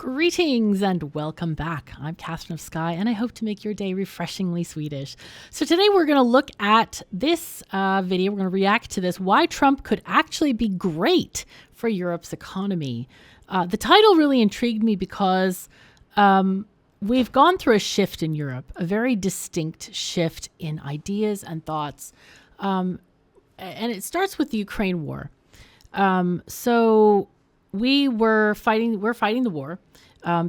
Greetings and welcome back. I'm Catherine of Sky, and I hope to make your day refreshingly Swedish. So today we're going to look at this video. We're going to react to this, why Trump could actually be great for Europe's economy. The title really intrigued me because we've gone through a shift in Europe, a very distinct shift in ideas and thoughts. And it starts with the Ukraine war. So we're fighting the war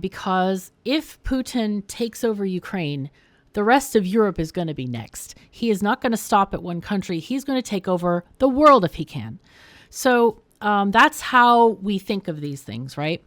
because if Putin takes over Ukraine, the rest of Europe is going to be next. He is not going to stop at one country. He's going to take over the world if he can. So that's how we think of these things, right?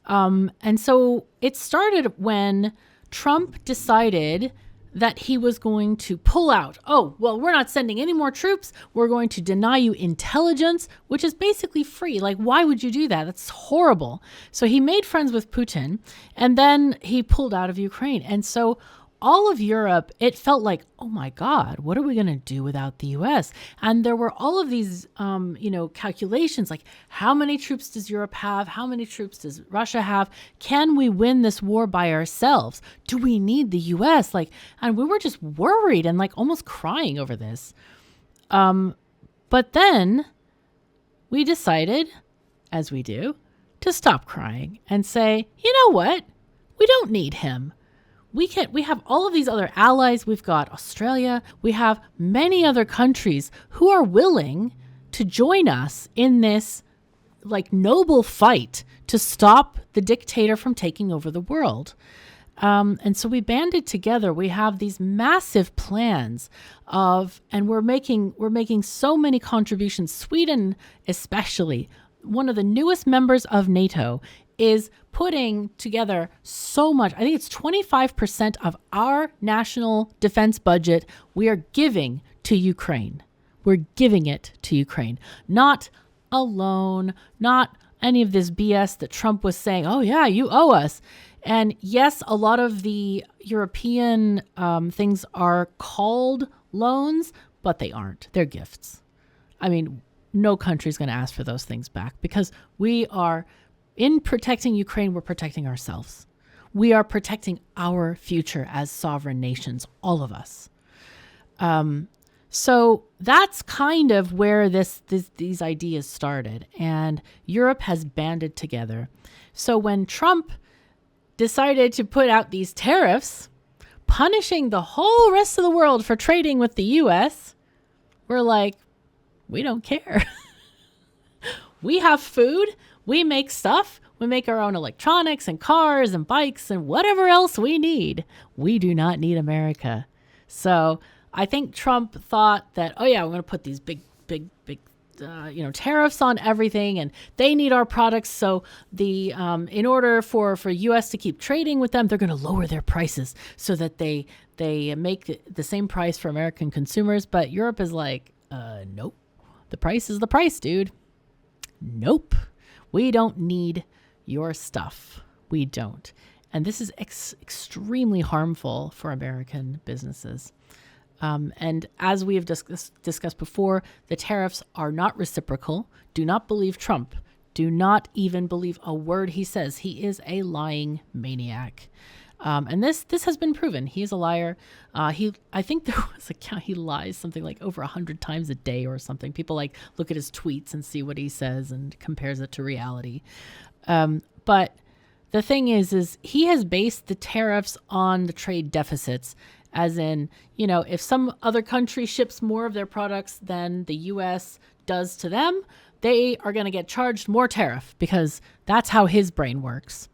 And so it started when Trump decided that he was going to pull out. Oh, well, we're not sending any more troops. We're going to deny you intelligence, which is basically free. Like, why would you do that? That's horrible. So he made friends with Putin, and then he pulled out of Ukraine. And so all of Europe, it felt like, oh my God, what are we going to do without the US? And there were all of these, calculations, like how many troops does Europe have? How many troops does Russia have? Can we win this war by ourselves? Do we need the US? And we were just worried and almost crying over this. But then we decided, as we do, to stop crying and say, you know what? We don't need him. We have all of these other allies. We've got Australia. We have many other countries who are willing to join us in this noble fight to stop the dictator from taking over the world. And so we banded together. We have these massive plans and we're making so many contributions. Sweden, especially, one of the newest members of NATO, is putting together so much. I think it's 25% of our national defense budget we are giving to Ukraine. We're giving it to Ukraine. Not a loan, not any of this BS that Trump was saying, oh yeah, you owe us. And yes, a lot of the European things are called loans, but they aren't. They're gifts. I mean, no country's going to ask for those things back because we are, in protecting Ukraine, we're protecting ourselves. We are protecting our future as sovereign nations, all of us. So that's kind of where these ideas started, and Europe has banded together. So when Trump decided to put out these tariffs, punishing the whole rest of the world for trading with the US, we're like, we don't care. We have food. We make stuff. We make our own electronics and cars and bikes and whatever else we need. We do not need America. So I think Trump thought that, oh yeah, we're going to put these big tariffs on everything, and they need our products. So in order for U.S. to keep trading with them, they're going to lower their prices so that they make the same price for American consumers. But Europe is like, nope, the price is the price, dude. Nope. We don't need your stuff. We don't. And this is extremely harmful for American businesses. And as we have discussed before, the tariffs are not reciprocal. Do not believe Trump. Do not even believe a word he says. He is a lying maniac. And this has been proven. He is a liar. I think there was a count. He lies something like over 100 times a day or something. People look at his tweets and see what he says and compares it to reality. But the thing is he has based the tariffs on the trade deficits, as in, if some other country ships more of their products than the U.S. does to them, they are going to get charged more tariff because that's how his brain works,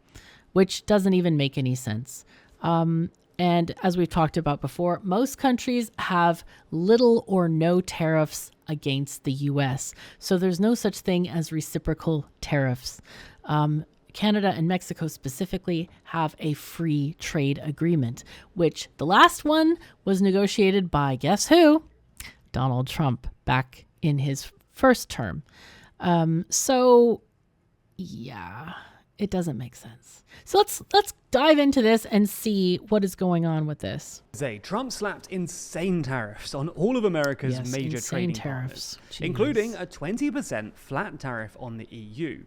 which doesn't even make any sense. And as we've talked about before, most countries have little or no tariffs against the U.S. So there's no such thing as reciprocal tariffs. Canada and Mexico specifically have a free trade agreement, which the last one was negotiated by, guess who? Donald Trump back in his first term. So yeah, it doesn't make sense. So let's dive into this and see what is going on with this. Trump slapped insane tariffs on all of America's major trading partners, including a 20% flat tariff on the EU.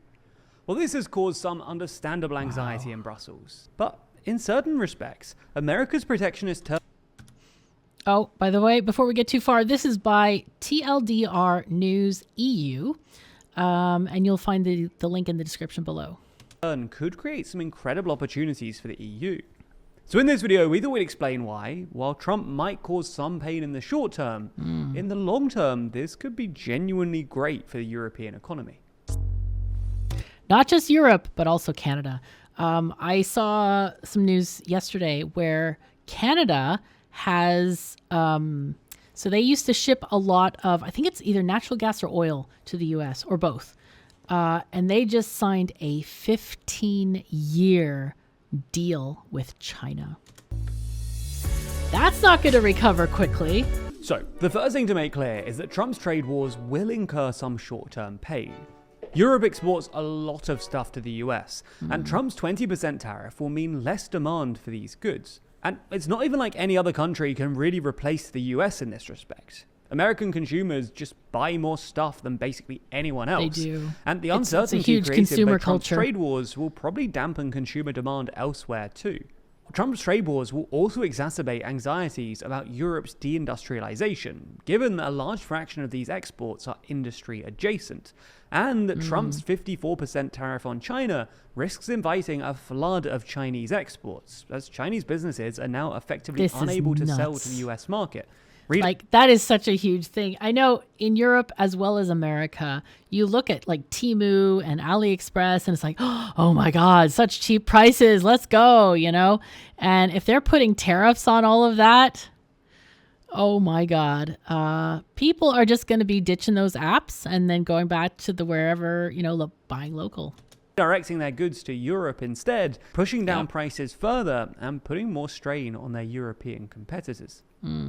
Well, this has caused some understandable anxiety in Brussels. But in certain respects, America's protectionist Oh, by the way, before we get too far, this is by TLDR News EU, and you'll find the link in the description below. Could create some incredible opportunities for the EU. So in this video, we thought we'd explain why, while Trump might cause some pain in the short term, in the long term, this could be genuinely great for the European economy. Not just Europe, but also Canada. I saw some news yesterday where Canada has, so they used to ship a lot of, I think it's either natural gas or oil to the US or both. And they just signed a 15-year deal with China. That's not going to recover quickly. So the first thing to make clear is that Trump's trade wars will incur some short-term pain. Europe exports a lot of stuff to the US, and Trump's 20% tariff will mean less demand for these goods. And it's not even like any other country can really replace the US in this respect. American consumers just buy more stuff than basically anyone else. They do. And the It's a uncertainty huge created consumer by Trump's culture. trade wars will probably dampen consumer demand elsewhere too. Trump's trade wars will also exacerbate anxieties about Europe's deindustrialization, given that a large fraction of these exports are industry adjacent, and that Trump's 54% tariff on China risks inviting a flood of Chinese exports, as Chinese businesses are now effectively This is unable to sell to nuts. the US market. Like, that is such a huge thing. I know in Europe as well as America, you look at like Temu and AliExpress and it's like, oh my God, such cheap prices. Let's go, you know? And if they're putting tariffs on all of that, oh my God, people are just going to be ditching those apps and then going back to the wherever, you know, buying local. Directing their goods to Europe instead, pushing down prices further and putting more strain on their European competitors.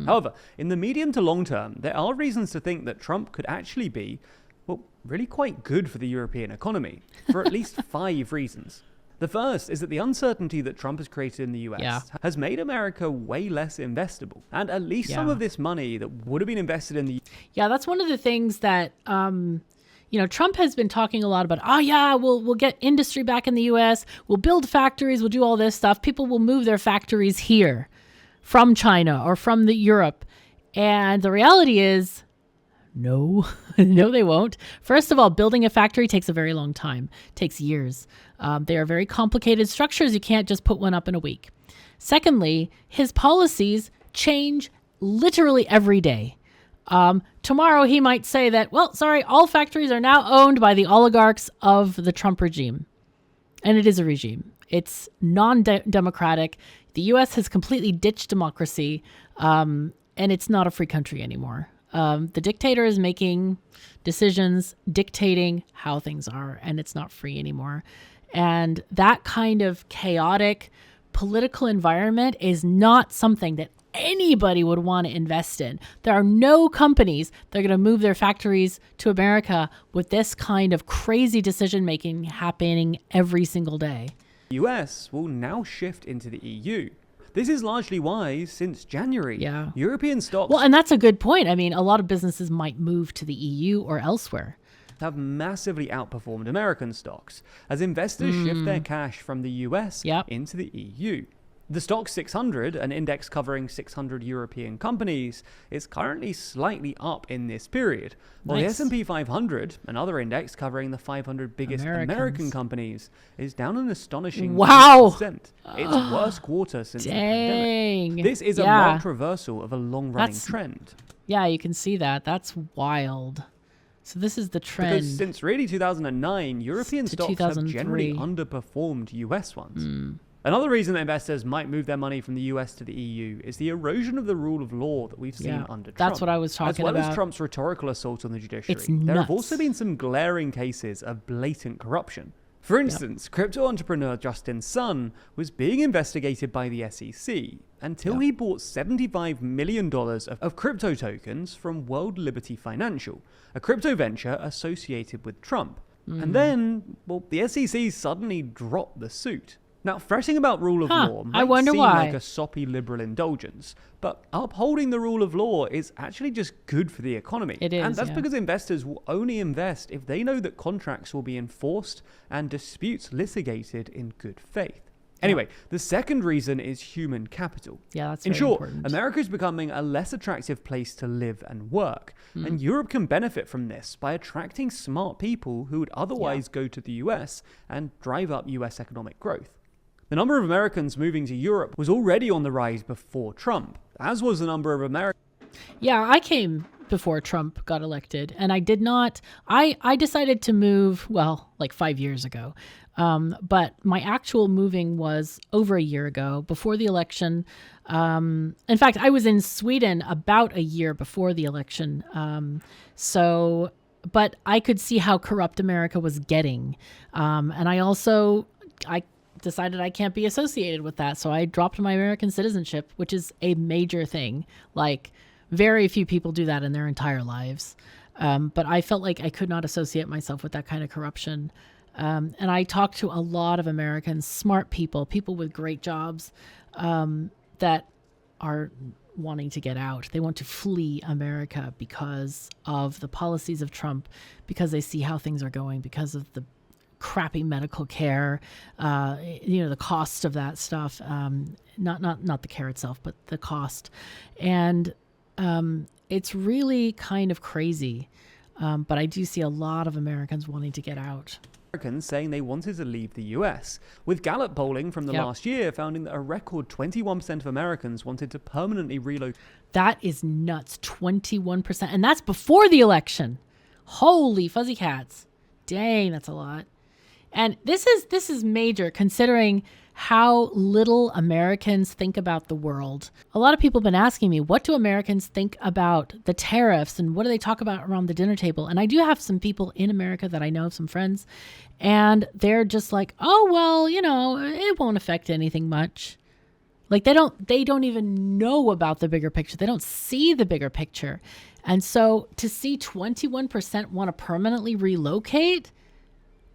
However, in the medium to long term, there are reasons to think that Trump could actually be, well, really quite good for the European economy, for at least 5 reasons. The first is that the uncertainty that Trump has created in the US has made America way less investable, and at least some of this money that would have been invested in the Yeah, that's one of the things that, you know, Trump has been talking a lot about, oh yeah, we'll get industry back in the US, we'll build factories, we'll do all this stuff. People will move their factories here from China or from Europe. And the reality is, no, no, they won't. First of all, building a factory takes a very long time, takes years. They are very complicated structures. You can't just put one up in a week. Secondly, his policies change literally every day. Tomorrow he might say that, well, sorry, all factories are now owned by the oligarchs of the Trump regime. And it is a regime. It's non-democratic. The US has completely ditched democracy, and it's not a free country anymore. The dictator is making decisions, dictating how things are, and it's not free anymore. And that kind of chaotic political environment is not something that anybody would want to invest in. There are no companies that are going to move their factories to America with this kind of crazy decision making happening every single day. US will now shift into the EU. This is largely why, since January, European stocks Well, and that's a good point. I mean, a lot of businesses might move to the EU or elsewhere. Have massively outperformed American stocks as investors shift their cash from the US into the EU. The Stoxx 600, an index covering 600 European companies, is currently slightly up in this period, while the S&P 500, another index covering the 500 biggest American companies, is down an astonishing 1%. Its worst quarter since the pandemic. This is a marked reversal of a long-running trend. Yeah, you can see that. That's wild. So this is the trend. Because since really 2009, European stocks have generally underperformed US ones. Another reason that investors might move their money from the US to the EU is the erosion of the rule of law that we've seen under Trump. That's what I was talking about. As well as Trump's rhetorical assault on the judiciary, there have also been some glaring cases of blatant corruption. For instance, crypto entrepreneur Justin Sun was being investigated by the SEC until he bought $75 million of crypto tokens from World Liberty Financial, a crypto venture associated with Trump. And then, well, the SEC suddenly dropped the suit. Now, fretting about rule of law I might wonder seem why. like a soppy liberal indulgence, but upholding the rule of law is actually just good for the economy. It is, and that's yeah. because investors will only invest if they know that contracts will be enforced and disputes litigated in good faith. Anyway, the second reason is human capital. Yeah, that's In very short, important. America is becoming a less attractive place to live and work. And Europe can benefit from this by attracting smart people who would otherwise go to the US and drive up US economic growth. The number of Americans moving to Europe was already on the rise before Trump, as was the number of Americans. Yeah, I came before Trump got elected, and I did not. I decided to move, well, like 5 years ago. But my actual moving was over a year ago, before the election. In fact, I was in Sweden about a year before the election. But I could see how corrupt America was getting. And I decided I can't be associated with that. So I dropped my American citizenship, which is a major thing. Like, very few people do that in their entire lives. But I felt like I could not associate myself with that kind of corruption. And I talked to a lot of Americans, smart people with great jobs, that are wanting to get out. They want to flee America because of the policies of Trump, because they see how things are going, because of the crappy medical care, the cost of that stuff, not the care itself, but the cost. And it's really kind of crazy. But I do see a lot of Americans wanting to get out. Americans saying they wanted to leave the US, with Gallup polling from the last year finding that a record 21% of Americans wanted to permanently relocate. That is nuts, 21%. And that's before the election. Holy fuzzy cats. Dang, that's a lot. And this is major, considering how little Americans think about the world. A lot of people have been asking me, what do Americans think about the tariffs and what do they talk about around the dinner table? And I do have some people in America that I know, some friends, and they're just like, oh, well, it won't affect anything much. Like they don't even know about the bigger picture. They don't see the bigger picture. And so to see 21% want to permanently relocate,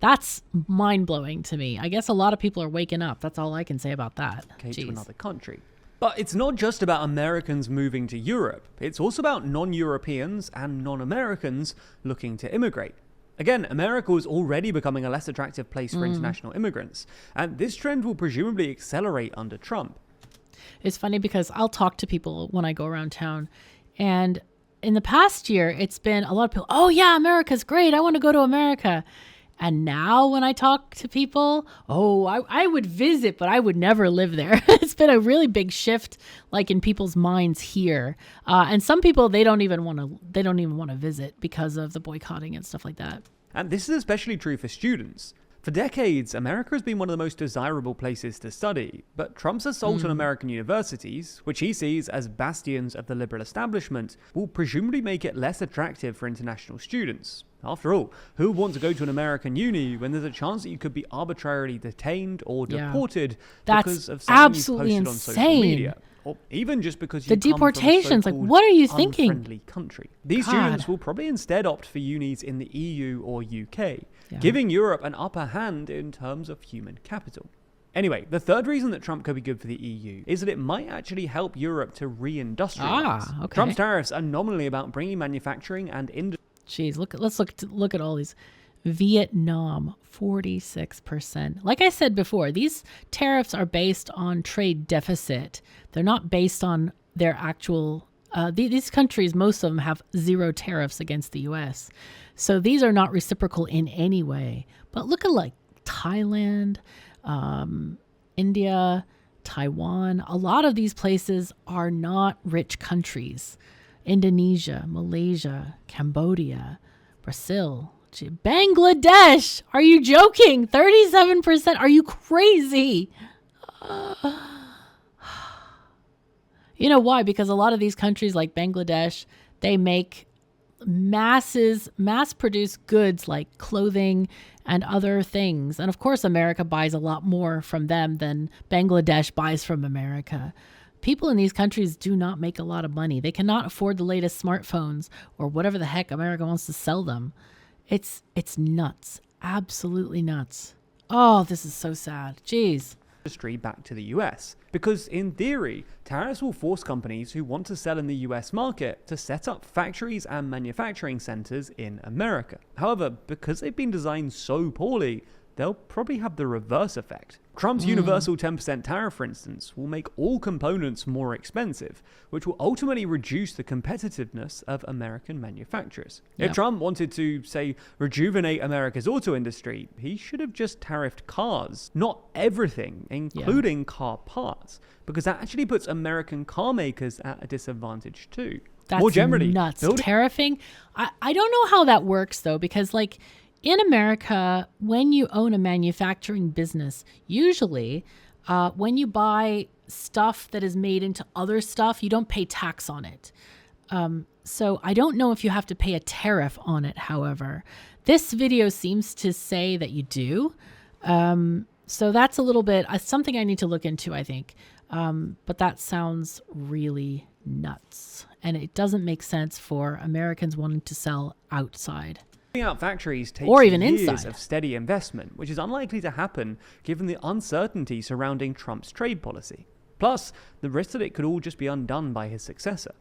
that's mind-blowing to me. I guess a lot of people are waking up. That's all I can say about that. To another country. But it's not just about Americans moving to Europe. It's also about non-Europeans and non-Americans looking to immigrate. Again, America was already becoming a less attractive place for international immigrants, and this trend will presumably accelerate under Trump. It's funny because I'll talk to people when I go around town, and in the past year, it's been a lot of people, oh yeah, America's great, I want to go to America. And now when I talk to people, I would visit, but I would never live there. It's been a really big shift, like in people's minds here. And some people, they don't even want to visit because of the boycotting and stuff like that. And this is especially true for students. For decades, America has been one of the most desirable places to study, but Trump's assault on American universities, which he sees as bastions of the liberal establishment, will presumably make it less attractive for international students. After all, who would want to go to an American uni when there's a chance that you could be arbitrarily detained or deported because of something you posted on social media? Or even just because you the deportations, like, what are you thinking? Unfriendly country. These students will probably instead opt for unis in the EU or UK, giving Europe an upper hand in terms of human capital. Anyway, the third reason that Trump could be good for the EU is that it might actually help Europe to reindustrialize. Okay. Trump's tariffs are nominally about bringing manufacturing and industry. Jeez, let's look at all these. Vietnam, 46%. Like I said before, these tariffs are based on trade deficit. They're not based on their actual. These countries, most of them have zero tariffs against the U.S. So these are not reciprocal in any way. But look at like Thailand, India, Taiwan. A lot of these places are not rich countries. Indonesia, Malaysia, Cambodia, Brazil, Bangladesh. Are you joking? 37%. Are you crazy? You know why? Because a lot of these countries like Bangladesh, they make mass-produced goods like clothing and other things. And of course, America buys a lot more from them than Bangladesh buys from America. People in these countries do not make a lot of money. They cannot afford the latest smartphones or whatever the heck America wants to sell them. It's nuts. Absolutely nuts. Oh, this is so sad. Jeez. industry back to the US. Because in theory, tariffs will force companies who want to sell in the US market to set up factories and manufacturing centers in America. However, because they've been designed so poorly, they'll probably have the reverse effect. Trump's universal 10% tariff, for instance, will make all components more expensive, which will ultimately reduce the competitiveness of American manufacturers. If Trump wanted to, say, rejuvenate America's auto industry, he should have just tariffed cars, not everything, including car parts, because that actually puts American car makers at a disadvantage too. That's more generally, nuts. Tariffing? I don't know how that works, though, because, like, in America, when you own a manufacturing business, usually when you buy stuff that is made into other stuff, you don't pay tax on it. So I don't know if you have to pay a tariff on it, however. This video seems to say that you do. So that's a little bit something I need to look into, I think. But that sounds really nuts. And it doesn't make sense for Americans wanting to sell outside. Out factories takes or even years inside of steady investment, which is unlikely to happen given the uncertainty surrounding Trump's trade policy. Plus, the risk that it could all just be undone by his successor.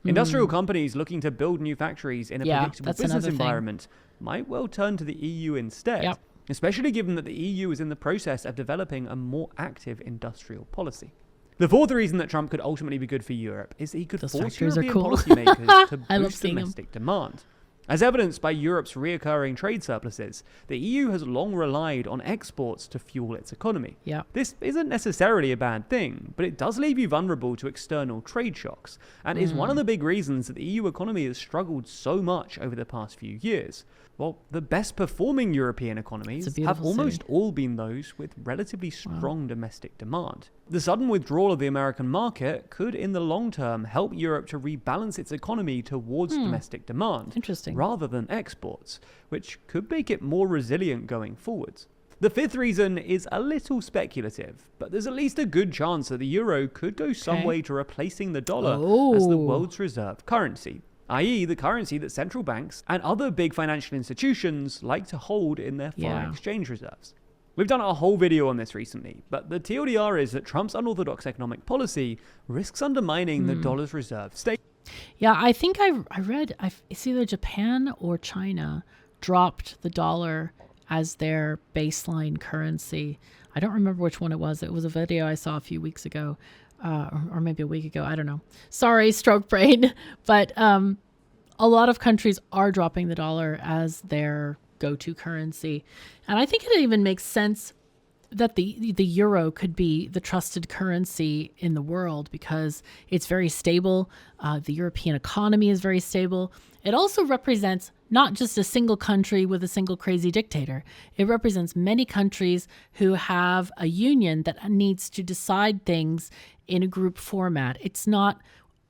Industrial companies looking to build new factories in a predictable business environment might well turn to the EU instead, especially given that the EU is in the process of developing a more active industrial policy. The fourth reason that Trump could ultimately be good for Europe is that he could force European policymakers to boost domestic demand. As evidenced by Europe's reoccurring trade surpluses, the EU has long relied on exports to fuel its economy. This isn't necessarily a bad thing, but it does leave you vulnerable to external trade shocks, and is one of the big reasons that the EU economy has struggled so much over the past few years. Well, the best performing European economies have almost all been those with relatively strong domestic demand. The sudden withdrawal of the American market could, in the long term, help Europe to rebalance its economy towards domestic demand rather than exports, which could make it more resilient going forwards. The fifth reason is a little speculative, but there's at least a good chance that the euro could go some way to replacing the dollar as the world's reserve currency, i.e. the currency that central banks and other big financial institutions like to hold in their foreign exchange reserves. We've done a whole video on this recently, but the TLDR is that Trump's unorthodox economic policy risks undermining the dollar's reserve state. Yeah, I think I read it's either Japan or China dropped the dollar as their baseline currency. I don't remember which one it was. It was a video I saw a few weeks ago. Or maybe a week ago. I don't know. Sorry, stroke brain. But a lot of countries are dropping the dollar as their go-to currency. And I think it even makes sense that the euro could be the trusted currency in the world because it's very stable. The European economy is very stable. It also represents not just a single country with a single crazy dictator. It represents many countries who have a union that needs to decide things in a group format. It's not,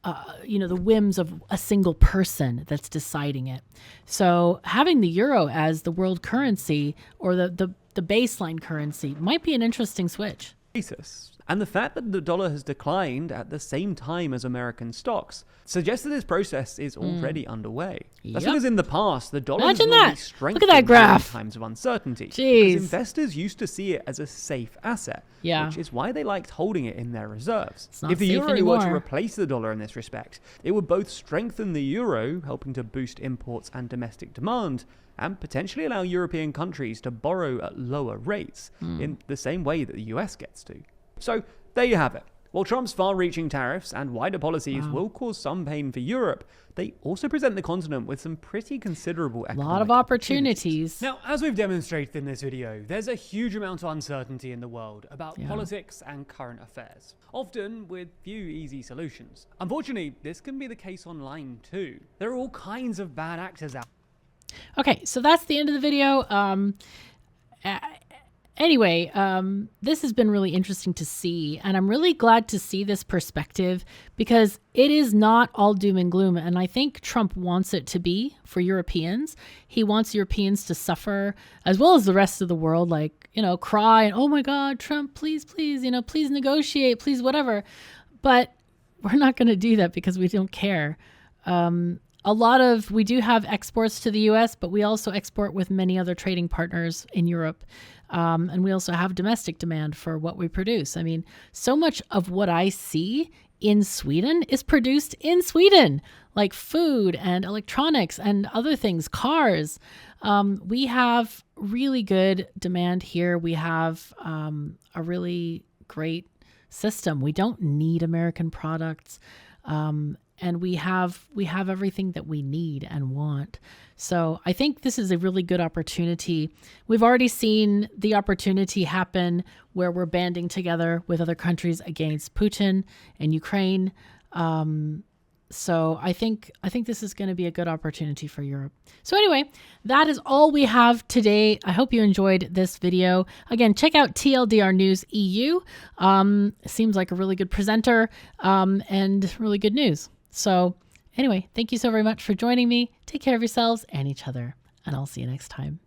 the whims of a single person that's deciding it. So having the euro as the world currency or the baseline currency might be an interesting switch. And the fact that the dollar has declined at the same time as American stocks suggests that this process is already underway. That's because in the past, the dollar has normally strengthened during times of uncertainty. Because investors used to see it as a safe asset, which is why they liked holding it in their reserves. If the euro were to replace the dollar in this respect, it would both strengthen the euro, helping to boost imports and domestic demand, and potentially allow European countries to borrow at lower rates in the same way that the US gets to. So there you have it. While Trump's far-reaching tariffs and wider policies will cause some pain for Europe, they also present the continent with some pretty considerable economic lot of opportunities. Now, as we've demonstrated in this video, there's a huge amount of uncertainty in the world about politics and current affairs, often with few easy solutions. Unfortunately, this can be the case online too. There are all kinds of bad actors out. Okay, so that's the end of the video. Anyway, this has been really interesting to see, and I'm really glad to see this perspective because it is not all doom and gloom, and I think Trump wants it to be for Europeans. He wants Europeans to suffer as well as the rest of the world, like, cry and, oh my God, Trump, please, please negotiate, please, whatever. But we're not going to do that because we don't care. We do have exports to the US, but we also export with many other trading partners in Europe. And we also have domestic demand for what we produce. I mean, so much of what I see in Sweden is produced in Sweden, like food and electronics and other things, cars. We have really good demand here. We have a really great system. We don't need American products. And we have everything that we need and want. So I think this is a really good opportunity. We've already seen the opportunity happen where we're banding together with other countries against Putin and Ukraine. So I think this is going to be a good opportunity for Europe. So anyway, that is all we have today. I hope you enjoyed this video. Again, check out TLDR News EU. Seems like a really good presenter and really good news. So anyway, thank you so very much for joining me. Take care of yourselves and each other, and I'll see you next time.